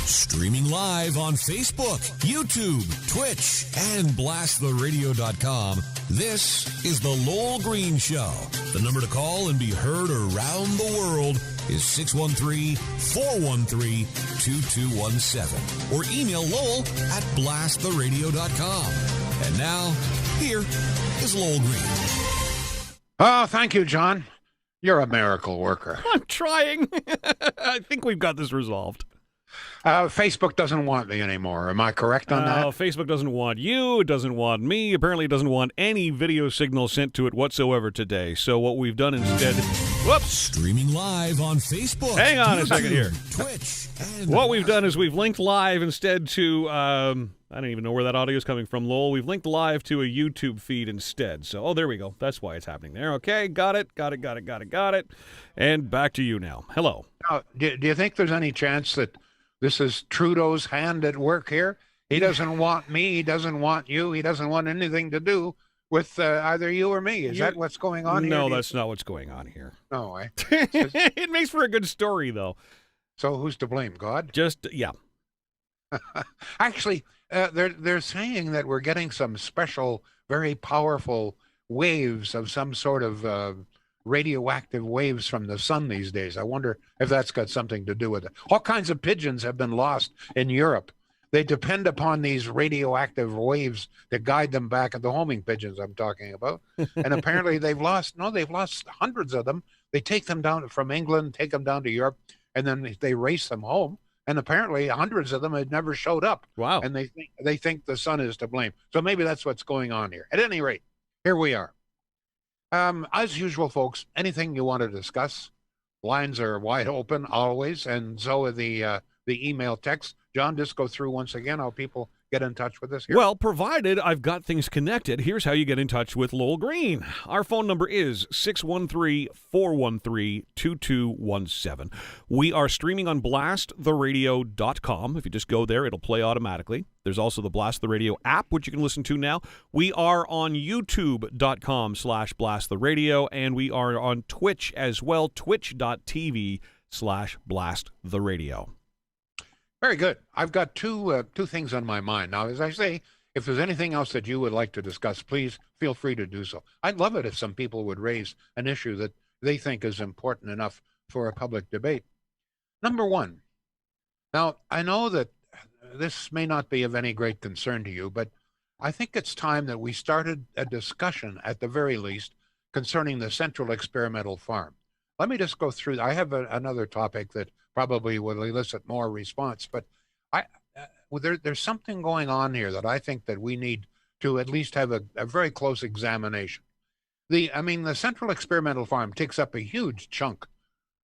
Streaming live on Facebook, YouTube, Twitch, and blasttheradio.com. This is the Lowell Green Show. The number to call and be heard around the world is 613-413-2217. Or email Lowell at blasttheradio.com. And now, here is Lowell Green. Oh, thank you, John. You're a miracle worker. I'm trying. I think we've got this resolved. Facebook doesn't want me anymore. Am I correct on that? Facebook doesn't want you. It doesn't want me. Apparently, it doesn't want any video signal sent to it whatsoever today. So what we've done instead... Whoops! Streaming live on Facebook. Hang on a second here. Twitch. And what we've done is we've linked live instead to... I don't even know where that audio is coming from, Lowell. We've linked live to a YouTube feed instead. So, oh, there we go. That's why it's happening there. Okay, got it. And back to you now. Hello. Now, do you think there's any chance that this is Trudeau's hand at work here? He doesn't want me. He doesn't want you. He doesn't want anything to do with either you or me. Is that what's going on here? No, that's not what's going on here. No, eh? It makes for a good story, though. So who's to blame? God? Yeah. Actually, they're saying that we're getting some special, very powerful waves of some sort of radioactive waves from the sun these days. I wonder if that's got something to do with it. All kinds of pigeons have been lost in Europe. They depend upon these radioactive waves to guide them back, at the homing pigeons I'm talking about. And apparently they've lost hundreds of them. They take them down from England, take them down to Europe, and then they race them home. And apparently hundreds of them had never showed up. Wow. And they think the sun is to blame. So maybe that's what's going on here. At any rate, here we are. As usual, folks, anything you want to discuss, lines are wide open always, and so are the email text. John, just go through once again how people get in touch with us here. Well, provided I've got things connected, here's how you get in touch with Lowell Green. Our phone number is 613-413-2217. We are streaming on blasttheradio.com. If you just go there, it'll play automatically. There's also the Blast the Radio app, which you can listen to now. We are on youtube.com/blasttheradio, and we are on Twitch as well, twitch.tv/blasttheradio. Very good. I've got two things on my mind. Now, as I say, if there's anything else that you would like to discuss, please feel free to do so. I'd love it if some people would raise an issue that they think is important enough for a public debate. Number one, now, I know that this may not be of any great concern to you, but I think it's time that we started a discussion, at the very least, concerning the Central Experimental Farm. Let me just go through. I have another topic that probably will elicit more response, but there's something going on here that I think that we need to at least have a very close examination. The Central Experimental Farm takes up a huge chunk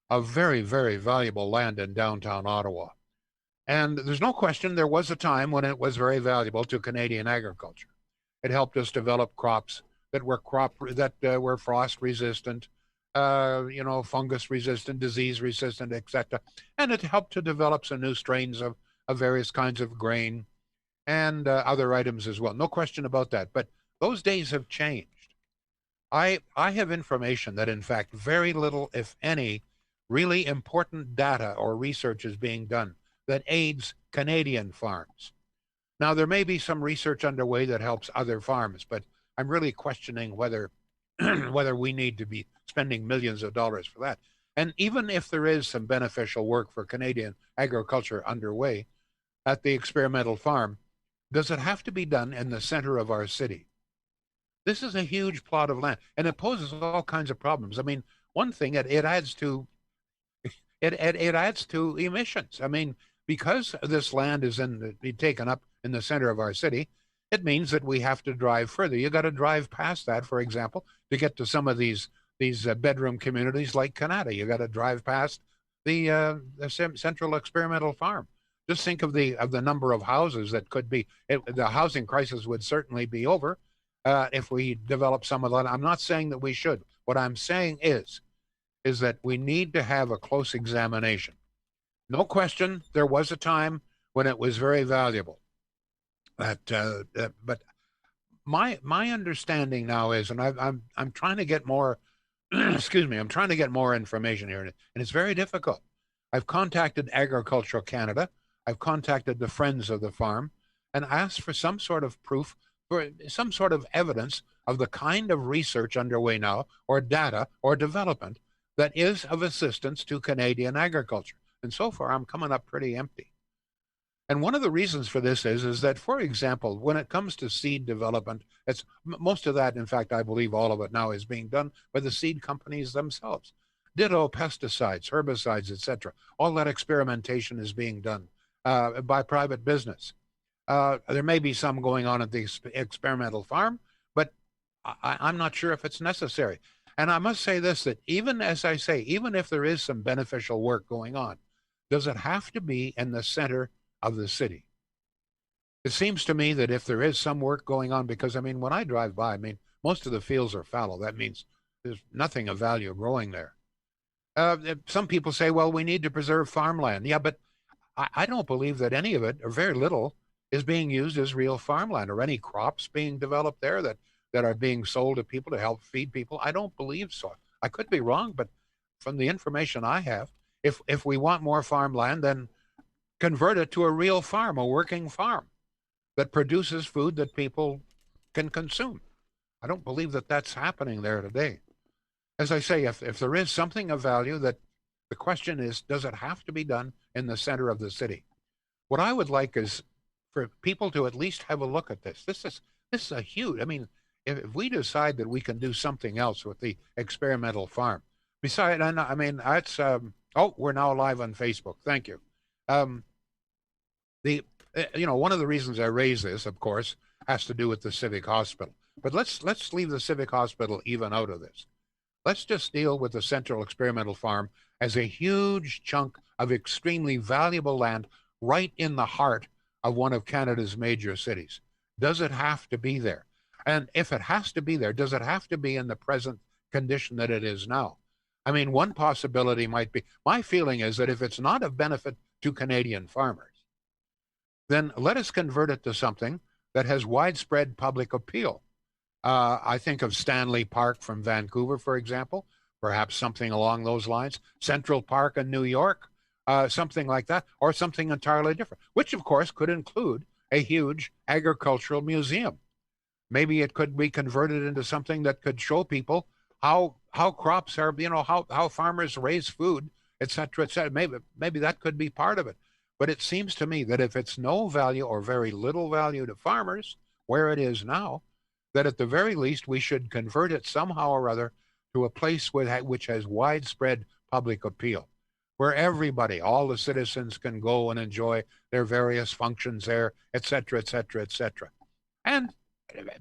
of very, very valuable land in downtown Ottawa. And there's no question there was a time when it was very valuable to Canadian agriculture. It helped us develop crops that were frost resistant, fungus resistant, disease resistant, etc. And it helped to develop some new strains of various kinds of grain and other items as well. No question about that. But those days have changed. I have information that, in fact, very little, if any, really important data or research is being done that aids Canadian farms. Now, there may be some research underway that helps other farms, but I'm really questioning whether we need to be spending millions of dollars for that. And even if there is some beneficial work for Canadian agriculture underway at the experimental farm, does it have to be done in the center of our city? This is a huge plot of land, and it poses all kinds of problems. I mean, one thing, it adds to emissions. I mean, because this land is taken up in the center of our city, it means that we have to drive further. You got to drive past that, for example, to get to some of these bedroom communities like Canada. You got to drive past the Central Experimental Farm. Just think of the number of houses that could be. The housing crisis would certainly be over if we develop some of that. I'm not saying that we should. What I'm saying is that we need to have a close examination. No question, there was a time when it was very valuable. But my understanding now is, and I'm trying to get more. Excuse me, I'm trying to get more information here, and it's very difficult. I've contacted Agricultural Canada. I've contacted the friends of the farm and asked for some sort of proof, for some sort of evidence of the kind of research underway now, or data or development that is of assistance to Canadian agriculture. And so far, I'm coming up pretty empty. And one of the reasons for this is that, for example, when it comes to seed development, it's most of that, in fact, I believe all of it now is being done by the seed companies themselves. Ditto pesticides, herbicides, etc. All that experimentation is being done by private business. There may be some going on at the experimental farm, but I'm not sure if it's necessary. And I must say this, that even as I say, even if there is some beneficial work going on, does it have to be in the center of the city? It seems to me that if there is some work going on, because I mean, when I drive by, I mean, most of the fields are fallow. That means there's nothing of value growing there. Some people say, well, we need to preserve farmland. Yeah, but I don't believe that any of it, or very little, is being used as real farmland, or any crops being developed there that are being sold to people to help feed people. I don't believe so. I could be wrong, but from the information I have, if we want more farmland, then convert it to a real farm, a working farm that produces food that people can consume. I don't believe that that's happening there today. As I say, if there is something of value, that the question is, does it have to be done in the center of the city? What I would like is for people to at least have a look at this. This is a huge, I mean, if we decide that we can do something else with the experimental farm, besides, I mean, that's, we're now live on Facebook. Thank you. One of the reasons I raise this, of course, has to do with the Civic Hospital. But let's leave the Civic Hospital even out of this. Let's just deal with the Central Experimental Farm as a huge chunk of extremely valuable land right in the heart of one of Canada's major cities. Does it have to be there? And if it has to be there, does it have to be in the present condition that it is now? I mean, one possibility might be, my feeling is that if it's not of benefit to Canadian farmers, then let us convert it to something that has widespread public appeal. I think of Stanley Park from Vancouver, for example, perhaps something along those lines. Central Park in New York, something like that, or something entirely different, which of course could include a huge agricultural museum. Maybe it could be converted into something that could show people how crops are, how farmers raise food, et cetera, et cetera. Maybe that could be part of it. But it seems to me that if it's no value or very little value to farmers, where it is now, that at the very least we should convert it somehow or other to a place which has widespread public appeal, where everybody, all the citizens, can go and enjoy their various functions there, et cetera, et cetera, et cetera. And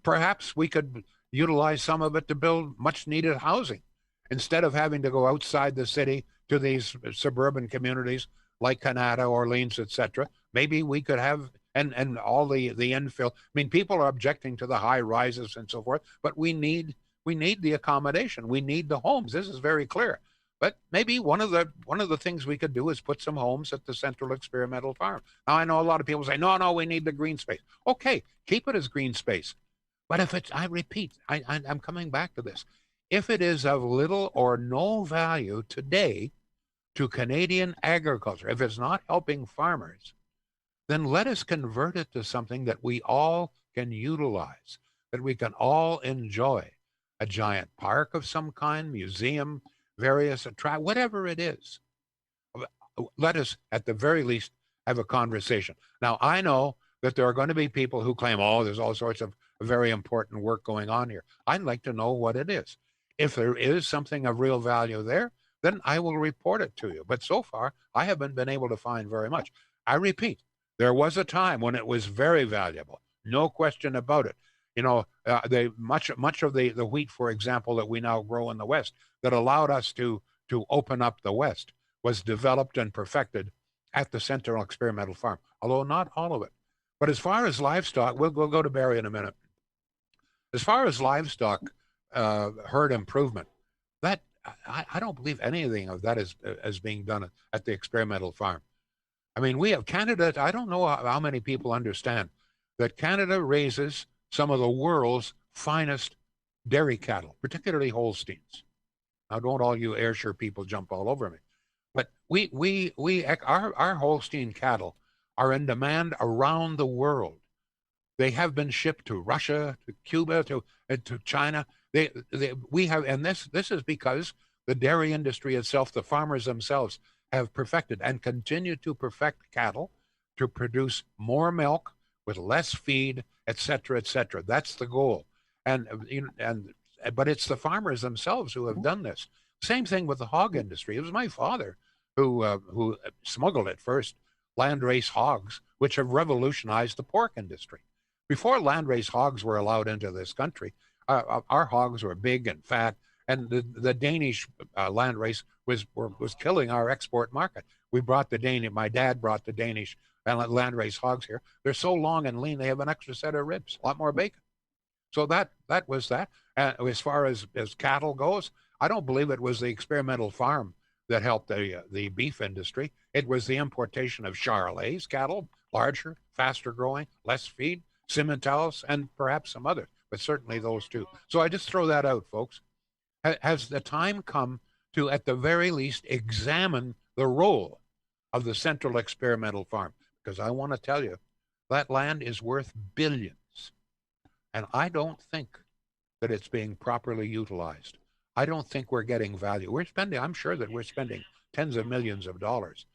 perhaps we could utilize some of it to build much needed housing instead of having to go outside the city to these suburban communities like Canada, Orleans, et cetera. Maybe we could have and all the infill. I mean, people are objecting to the high rises and so forth, but we need the accommodation. We need the homes. This is very clear. But maybe one of the things we could do is put some homes at the Central Experimental Farm. Now, I know a lot of people say, no, we need the green space. Okay, keep it as green space. But if it's, I repeat, I'm coming back to this. If it is of little or no value today to Canadian agriculture, if it's not helping farmers, then let us convert it to something that we all can utilize, that we can all enjoy. A giant park of some kind, museum, various whatever it is. Let us, at the very least, have a conversation. Now, I know that there are going to be people who claim, there's all sorts of very important work going on here. I'd like to know what it is. If there is something of real value there, then I will report it to you. But so far, I haven't been able to find very much. I repeat, there was a time when it was very valuable, no question about it. Much of the wheat, for example, that we now grow in the West, that allowed us to open up the West, was developed and perfected at the Central Experimental Farm, although not all of it. But as far as livestock, we'll go to Barry in a minute. As far as livestock herd improvement, that I don't believe anything of that is being done at the experimental farm. I mean, we have Canada. I don't know how many people understand that Canada raises some of the world's finest dairy cattle, particularly Holsteins. Now, don't all you Ayrshire people jump all over me, but our Holstein cattle are in demand around the world. They have been shipped to Russia, to Cuba, to China. We have, and this is because the dairy industry itself, the farmers themselves, have perfected and continue to perfect cattle to produce more milk with less feed, et cetera, et cetera. That's the goal. And but it's the farmers themselves who have done this. Same thing with the hog industry. It was my father who smuggled it first, landrace hogs, which have revolutionized the pork industry. Before landrace hogs were allowed into this country, our hogs were big and fat, and the Danish landrace was killing our export market. We brought the Danish. My dad brought the Danish landrace hogs here. They're so long and lean; they have an extra set of ribs, a lot more bacon. So that was that. As far as cattle goes, I don't believe it was the experimental farm that helped the beef industry. It was the importation of Charolais cattle, larger, faster growing, less feed, Simmentals, and perhaps some others, but certainly those two. So I just throw that out, folks. Has the time come to, at the very least, examine the role of the Central Experimental Farm? Because I want to tell you, that land is worth billions. And I don't think that it's being properly utilized. I don't think we're getting value. I'm sure that we're spending tens of millions of dollars.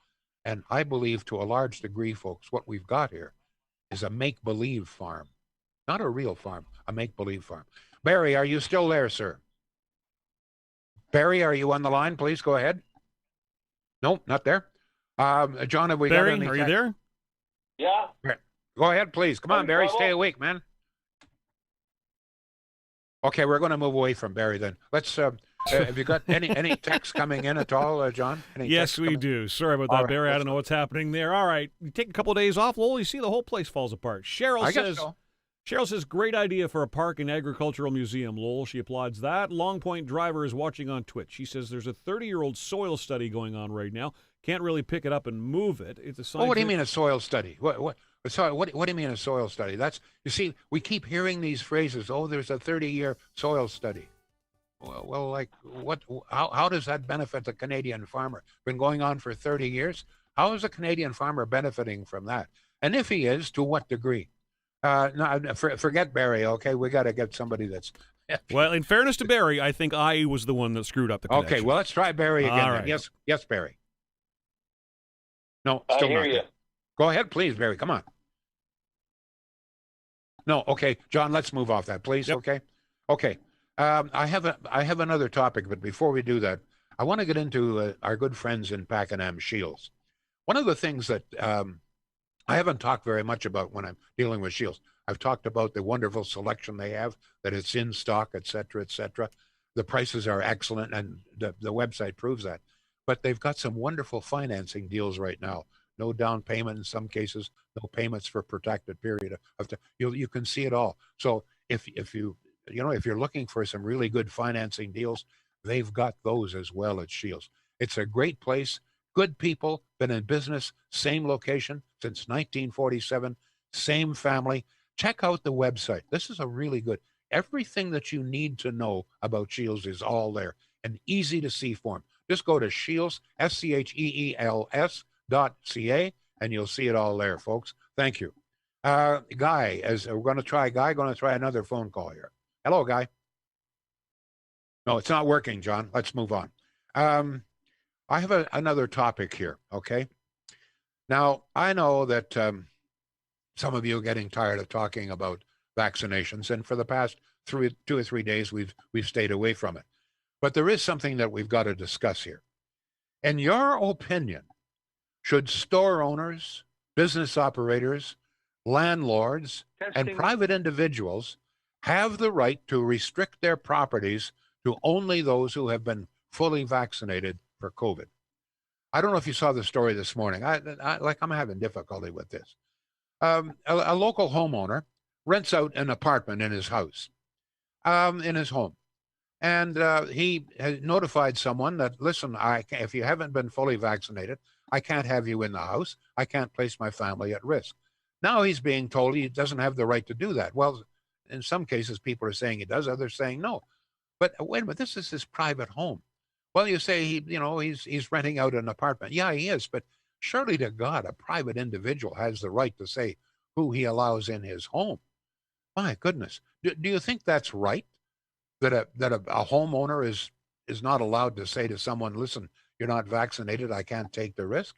And I believe to a large degree, folks, what we've got here is a make-believe farm. Not a real farm, a make-believe farm. Barry, are you still there, sir? Barry, are you on the line? Please go ahead. Nope, not there. John, have we Barry, got any... are you there? Yeah. Go ahead, please. Come on, Barry, stay awake, man. Okay, we're going to move away from Barry then. Let's... have you got any texts coming in at all, John? Yes, we do. Sorry about that, right, Barry. I don't know what's happening there. All right, you take a couple of days off, Lowell. You see the whole place falls apart. I guess so. Cheryl says, great idea for a park and agricultural museum, Lowell. She applauds that. Long Point Driver is watching on Twitch. She says there's a 30-year-old soil study going on right now. Can't really pick it up and move it. It's a scientific... what do you mean a soil study? What do you mean a soil study? You see, we keep hearing these phrases. Oh, there's a 30-year soil study. Well, like what? How does that benefit the Canadian farmer? Been going on for 30 years. How is a Canadian farmer benefiting from that? And if he is, to what degree? No, forget Barry. Okay, we got to get somebody that's. Well, in fairness to Barry, I think I was the one that screwed up the connection. Okay, well, let's try Barry again. All right. Yes, Barry. No, I still hear not. you. Go ahead, please, Barry. Come on. No, okay, John. Let's move off that, please. Yep. Okay. I have another topic, but before we do that, I want to get into our good friends in Pakenham, Shields. One of the things that I haven't talked very much about when I'm dealing with Shields, I've talked about the wonderful selection they have, that it's in stock, et cetera, et cetera. The prices are excellent, and the website proves that. But they've got some wonderful financing deals right now. No down payment in some cases, no payments for a protected period of time. You can see it all. So if you're looking for some really good financing deals, they've got those as well at Shields. It's a great place, good people, been in business, same location since 1947, same family. Check out the website. This is a really good, everything that you need to know about Shields is all there, and easy to see form. Just go to Shields, SCHEELS.ca, and you'll see it all there, folks. Thank you. Guy, as we're going to try another phone call here. Hello, Guy. No, it's not working, John. Let's move on. I have another topic here, okay? Now, I know that some of you are getting tired of talking about vaccinations, and for the past 2 or 3 days, we've stayed away from it. But there is something that we've got to discuss here. In your opinion, should store owners, business operators, landlords, and private individuals have the right to restrict their properties to only those who have been fully vaccinated for COVID? I don't know if you saw the story this morning. I'm having difficulty with this. A local homeowner rents out an apartment in his house, in his home. And he has notified someone that, listen, if you haven't been fully vaccinated, I can't have you in the house. I can't place my family at risk. Now he's being told he doesn't have the right to do that. Well, in some cases, people are saying he does. Others saying no. But wait a minute, this is his private home. Well, you say he's renting out an apartment. Yeah, he is. But Surely to God, a private individual has the right to say who he allows in his home. My goodness. Do you think that's right? That a homeowner is not allowed to say to someone, listen, you're not vaccinated, I can't take the risk?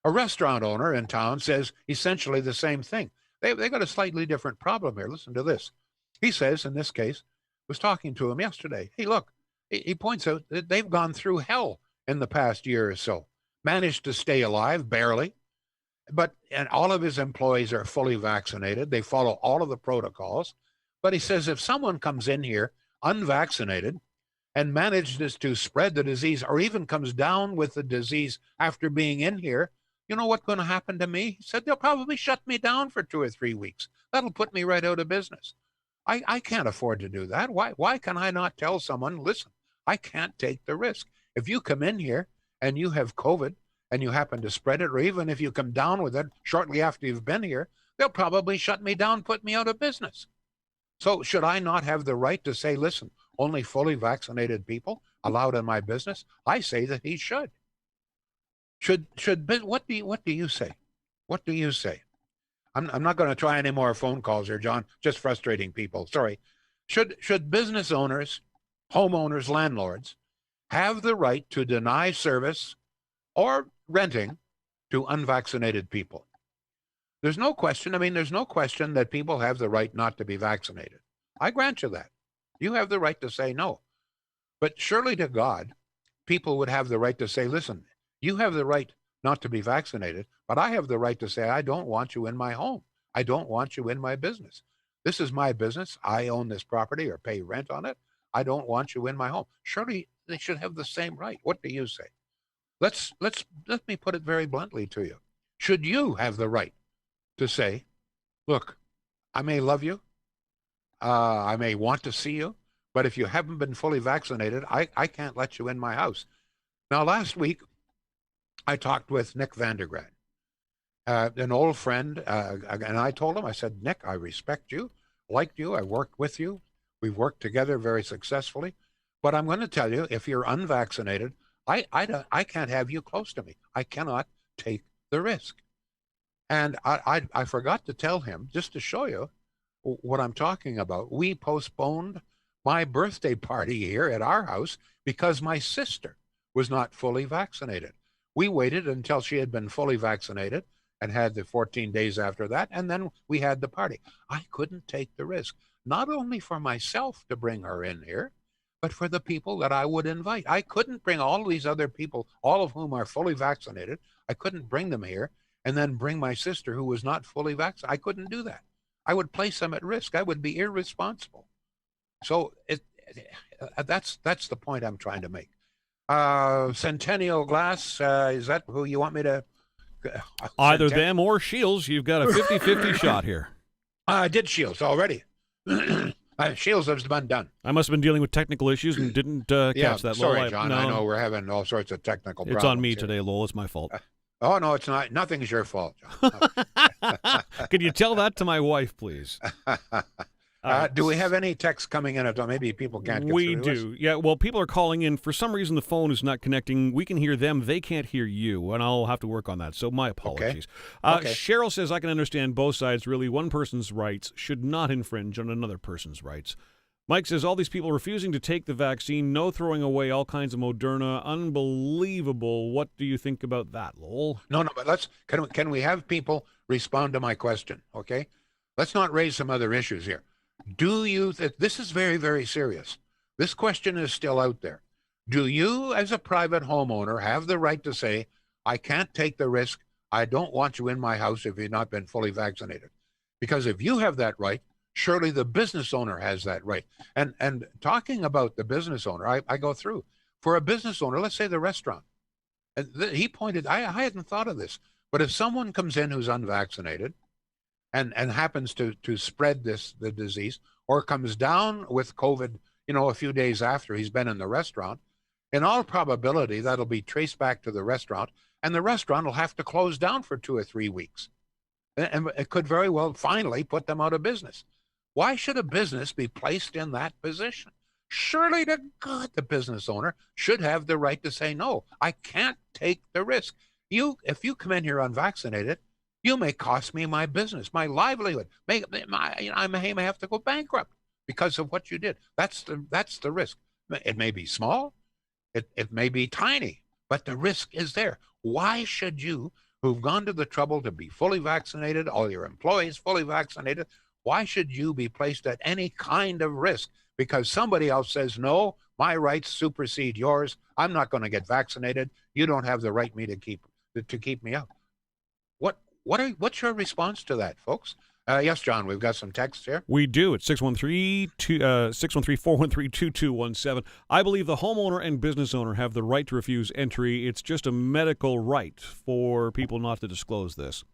A restaurant owner in town says essentially the same thing. They got a slightly different problem here. Listen to this. He says, in this case, was talking to him yesterday. Hey, look, he points out that they've gone through hell in the past year or so, managed to stay alive, barely, and all of his employees are fully vaccinated. They follow all of the protocols. But he says if someone comes in here unvaccinated and manages to spread the disease or even comes down with the disease after being in here, you know what's going to happen to me? He said they'll probably shut me down for 2 or 3 weeks. That'll put me right out of business. I can't afford to do that. Why can I not tell someone, listen, I can't take the risk. If you come in here and you have COVID and you happen to spread it, or even if you come down with it shortly after you've been here, they'll probably shut me down, put me out of business. So should I not have the right to say, listen, only fully vaccinated people allowed in my business? I say that he should. What do you say? What do you say? I'm not going to try any more phone calls here, John. Just frustrating people. Sorry. Should business owners, homeowners, landlords have the right to deny service or renting to unvaccinated people? There's no question. I mean, there's no question that people have the right not to be vaccinated. I grant you that. You have the right to say no. But surely to God, people would have the right to say, listen, you have the right not to be vaccinated, but I have the right to say, I don't want you in my home. I don't want you in my business. This is my business. I own this property or pay rent on it. I don't want you in my home. Surely they should have the same right. What do you say? Let me put it very bluntly to you. Should you have the right to say, look, I may love you, I may want to see you, but if you haven't been fully vaccinated, I can't let you in my house. Now, last week, I talked with Nick Vandergrad, an old friend, and I told him, I said, Nick, I respect you, liked you, I worked with you, we've worked together very successfully, but I'm going to tell you, if you're unvaccinated, I can't have you close to me. I cannot take the risk. And I forgot to tell him, just to show you what I'm talking about, we postponed my birthday party here at our house because my sister was not fully vaccinated. We waited until she had been fully vaccinated and had the 14 days after that, and then we had the party. I couldn't take the risk, not only for myself to bring her in here, but for the people that I would invite. I couldn't bring all these other people, all of whom are fully vaccinated. I couldn't bring them here and then bring my sister who was not fully vaccinated. I couldn't do that. I would place them at risk. I would be irresponsible. So that's the point I'm trying to make. Centennial Glass, is that who you want me to? Either them or Shields. You've got a 50-50 shot here. I did Shields already. Shields has been done. I must have been dealing with technical issues and didn't catch that. Sorry, Lowell. John. No. I know we're having all sorts of technical problems. It's on me here today, Lowell. It's my fault. Oh, no, it's not. Nothing's your fault, John. Can you tell that to my wife, please? Do we have any texts coming in? Maybe people can't get We through do. Yeah, well, people are calling in. For some reason, the phone is not connecting. We can hear them. They can't hear you, and I'll have to work on that. So my apologies. Okay. Cheryl says, I can understand both sides, really. One person's rights should not infringe on another person's rights. Mike says, all these people refusing to take the vaccine, no throwing away all kinds of Moderna. Unbelievable. What do you think about that, Lowell? No, but can we have people respond to my question, okay? Let's not raise some other issues here. Do you, this is very, very serious. This question is still out there. Do you, as a private homeowner, have the right to say, I can't take the risk, I don't want you in my house if you've not been fully vaccinated? Because if you have that right, surely the business owner has that right. And talking about the business owner, I go through. For a business owner, let's say the restaurant, he pointed, I hadn't thought of this, but if someone comes in who's unvaccinated and happens to spread the disease or comes down with COVID, a few days after he's been in the restaurant, in all probability, that'll be traced back to the restaurant, and the restaurant will have to close down for 2 or 3 weeks. And it could very well finally put them out of business. Why should a business be placed in that position? Surely to God, the business owner should have the right to say, no, I can't take the risk. If you come in here unvaccinated, you may cost me my business, my livelihood. I may have to go bankrupt because of what you did. That's the risk. It may be small, it may be tiny, but the risk is there. Why should you, who've gone to the trouble to be fully vaccinated, all your employees fully vaccinated, why should you be placed at any kind of risk because somebody else says, no, my rights supersede yours. I'm not going to get vaccinated. You don't have the right to keep me out. What's your response to that, folks? Yes, John, we've got some text here. We do. It's 613-413-2217. I believe the homeowner and business owner have the right to refuse entry. It's just a medical right for people not to disclose this.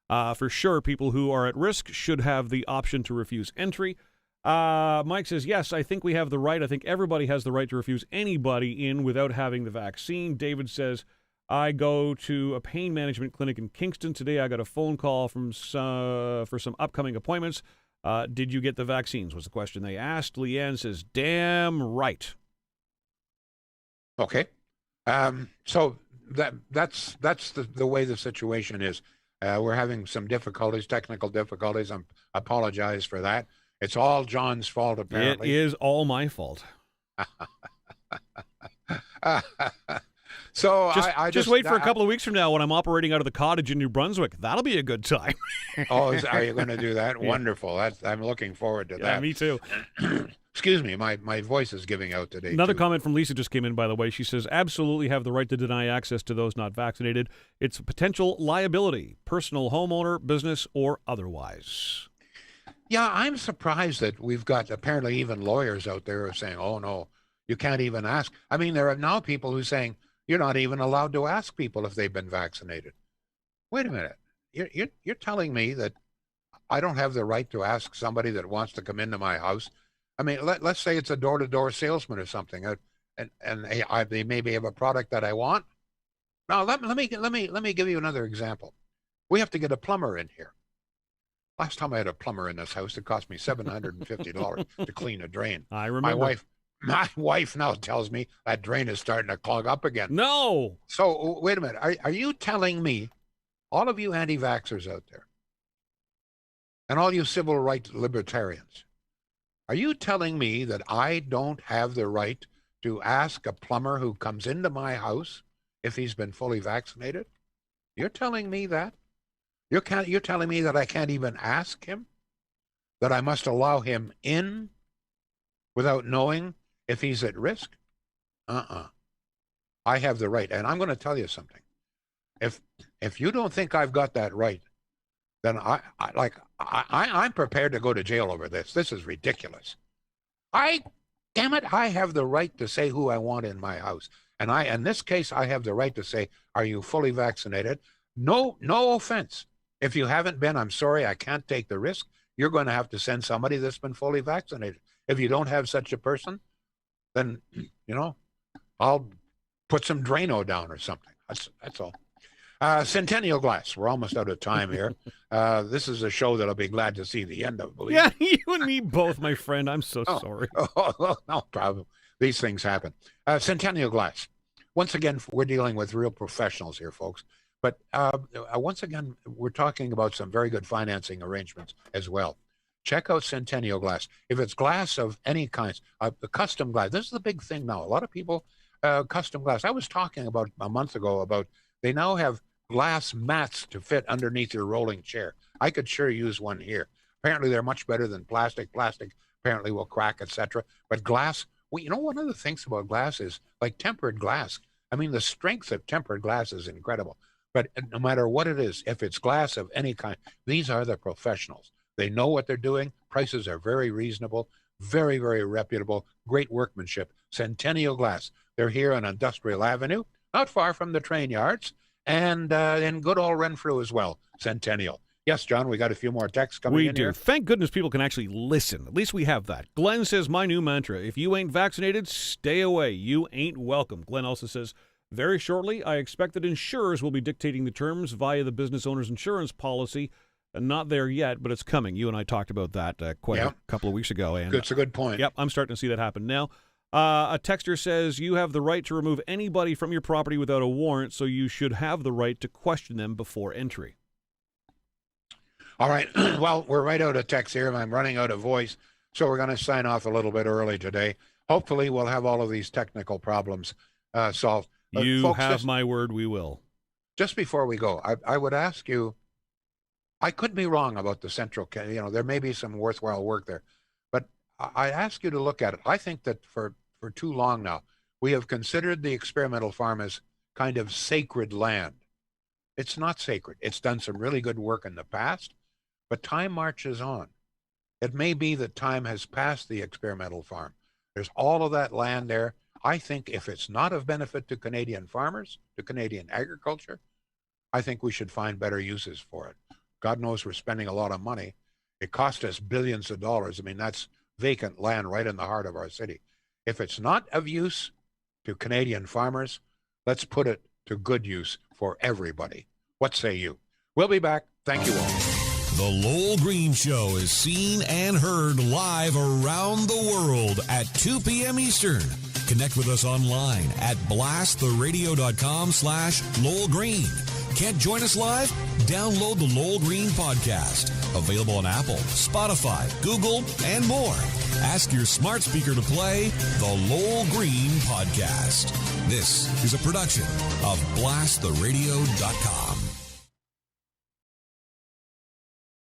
For sure, people who are at risk should have the option to refuse entry. Mike says, yes, I think we have the right. I think everybody has the right to refuse anybody in without having the vaccine. David says, I go to a pain management clinic in Kingston. Today I got a phone call for some upcoming appointments. Did you get the vaccines was the question they asked. Leanne says, damn right. Okay. So that's the way the situation is. We're having some difficulties, technical difficulties. I apologize for that. It's all John's fault, apparently. It is all my fault. So I just wait for a couple of weeks from now when I'm operating out of the cottage in New Brunswick. That'll be a good time. Are you going to do that? Yeah. Wonderful. I'm looking forward to that. Yeah, me too. Excuse me, my voice is giving out today. Another comment from Lisa just came in, by the way. She says, absolutely have the right to deny access to those not vaccinated. It's a potential liability, personal, homeowner, business, or otherwise. Yeah, I'm surprised that we've got apparently even lawyers out there who are saying, oh, no, you can't even ask. I mean, there are now people who are saying, you're not even allowed to ask people if they've been vaccinated. Wait a minute. You're telling me that I don't have the right to ask somebody that wants to come into my house? I mean, let's say it's a door-to-door salesman or something, and they maybe have a product that I want. Now, let me give you another example. We have to get a plumber in here. Last time I had a plumber in this house, it cost me $750 to clean a drain. I remember. My wife now tells me that drain is starting to clog up again. No. So wait a minute. Are you telling me, all of you anti-vaxxers out there, and all you civil rights libertarians, are you telling me that I don't have the right to ask a plumber who comes into my house if he's been fully vaccinated? You're telling me that? You're telling me that I can't even ask him? That I must allow him in without knowing if he's at risk? I have the right. And I'm going to tell you something. If you don't think I've got that right, then I'm prepared to go to jail over this. This is ridiculous. Damn it, I have the right to say who I want in my house. And in this case, I have the right to say, are you fully vaccinated? No offense. If you haven't been, I'm sorry, I can't take the risk. You're going to have to send somebody that's been fully vaccinated. If you don't have such a person, then, I'll put some Drano down or something. That's all. Centennial Glass. We're almost out of time here. This is a show that I'll be glad to see the end of. Yeah, you and me both, my friend. I'm so sorry. No problem. These things happen. Centennial Glass. Once again, we're dealing with real professionals here, folks. But once again, we're talking about some very good financing arrangements as well. Check out Centennial Glass. If it's glass of any kind, the custom glass, this is the big thing now. A lot of people, custom glass. I was talking about a month ago about they now have glass mats to fit underneath your rolling chair. I could sure use one here. Apparently, they're much better than plastic. Plastic apparently will crack, etc. But glass, one of the things about glass is like tempered glass. I mean, the strength of tempered glass is incredible. But no matter what it is, if it's glass of any kind, these are the professionals. They know what they're doing. Prices are very reasonable, very, very reputable, great workmanship. Centennial Glass. They're here on Industrial Avenue, not far from the train yards, and in good old Renfrew as well, Centennial. Yes, John, we got a few more texts coming in here. We do. Thank goodness people can actually listen. At least we have that. Glenn says, my new mantra, if you ain't vaccinated, stay away. You ain't welcome. Glenn also says, very shortly, I expect that insurers will be dictating the terms via the business owner's insurance policy. Not there yet, but it's coming. You and I talked about that quite a couple of weeks ago. And it's a good point. Yep, I'm starting to see that happen now. A texter says, you have the right to remove anybody from your property without a warrant, so you should have the right to question them before entry. All right. Well, we're right out of text here. I'm running out of voice, so we're going to sign off a little bit early today. Hopefully, we'll have all of these technical problems solved. You folks, have my word, we will. Just before we go, I would ask you, I could be wrong about the Central, there may be some worthwhile work there, but I ask you to look at it. I think that for too long now, we have considered the experimental farm as kind of sacred land. It's not sacred. It's done some really good work in the past, but time marches on. It may be that time has passed the experimental farm. There's all of that land there. I think if it's not of benefit to Canadian farmers, to Canadian agriculture, I think we should find better uses for it. God knows we're spending a lot of money. It cost us billions of dollars. I mean, that's vacant land right in the heart of our city. If it's not of use to Canadian farmers, let's put it to good use for everybody. What say you? We'll be back. Thank you all. The Lowell Green Show is seen and heard live around the world at 2 p.m. Eastern. Connect with us online at blasttheradio.com/Lowell Green. Can't join us live? Download the Lowell Green podcast. Available on Apple, Spotify, Google, and more. Ask your smart speaker to play the Lowell Green podcast. This is a production of blasttheradio.com.